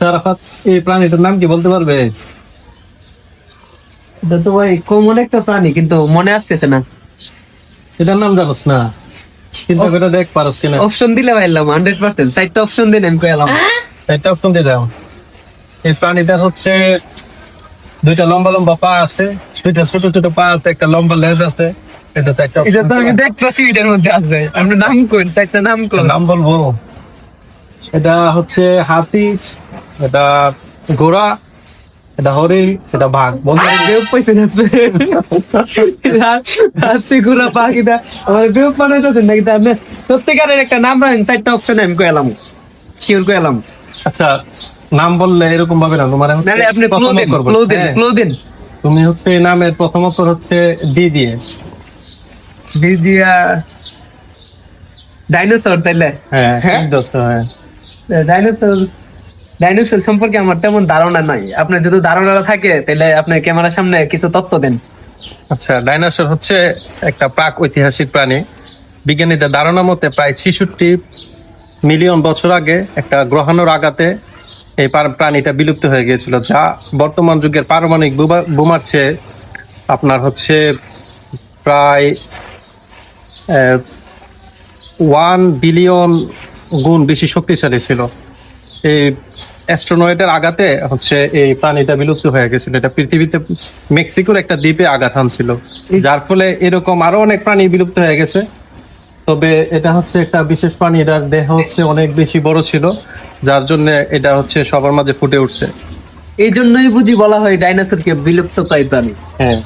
আরাফাত, এই প্রাণীটার নাম কি বলতে পারবে? এটা তো ভাই কমন একটা প্রাণী, কিন্তু মনে আসতেছে না। এটার নাম জানোস না? চিন্তা করে দেখ পারস কিনা। অপশন দিলে পাইলাম 100%। 4টা অপশন দিন, আমি কইলাম। একটা অপশন দিয়ে দাও। এই প্রাণীটার হচ্ছে দুইটা লম্বা লম্বা পা আছে, দুইটা ছোট ছোট পা আছে, একটা লম্বা লেজ আছে। এটা তো একটা এটা option। তো আমি দেখতেছি এটার মধ্যে আছে। আমরা নাম কই, 4টা নাম কই। নাম বলবো? এটা হচ্ছে হাতি, এটা ঘোড়া, এটা হরিণ, এটা বাঘ। বলতে বেউপ পাইছেন আপনি? হাতি ঘোড়া পাখিটা আমার বেউপ বানাইতেছেন নাকি? তা আপনি সত্যিকারের একটা নাম রাখেন, 4টা অপশন আমি কইলাম, শিওর কইলাম। আচ্ছা, নাম বললে এরকম ভাবে না, তোমার নাহলে আপনি ক্লো দেন, করবো। ক্লো দেন, হ্যাঁ, ক্লো দেন। তুমি হচ্ছে এই নামের প্রথম অক্ষর হচ্ছে ডি দিয়ে। দিদিয়া ডাইনোসর, তাইলে? হ্যাঁ হ্যাঁ, ঠিক ধরছো, হ্যাঁ। ডাইনোসর। ডাইনোসর সম্পর্কে আমার তেমন ধারণা নাই। আপনার যদি ধারণা থাকে তাহলে আপনি ক্যামেরার সামনে কিছু তথ্য দেন। আচ্ছা, ডাইনোসর হচ্ছে একটা প্রাক ঐতিহাসিক প্রাণী। বিজ্ঞানীদের ধারণা মতে প্রায় 66 মিলিয়ন বছর আগে একটা গ্রহাণুর আঘাতে এই প্রাণীটা বিলুপ্ত হয়ে গিয়েছিল, যা বর্তমান যুগের পারমাণবিক বোমার চেয়ে আপনার হচ্ছে প্রায় 1 বিলিয়ন গুণ বেশি শক্তিশালী ছিল। এই অ্যাস্ট্রোনয়েডের আঘাতে হচ্ছে এই প্রাণীটা বিলুপ্ত হয়ে গেছিল। এটা পৃথিবীতে মেক্সিকোর একটা দ্বীপে আঘাত হানছিল, যার ফলে এরকম আরো অনেক প্রাণী বিলুপ্ত হয়ে গেছে। তবে এটা হচ্ছে একটা বিশেষ প্রাণী, এটার দেহ হচ্ছে অনেক বেশি বড় ছিল, যার জন্য এটা হচ্ছে সবার মাঝে ফুটে উঠছে। এই জন্যই বুঝি বলা হয় ডাইনোসরকে বিলুপ্ত প্রায় প্রাণী। হ্যাঁ।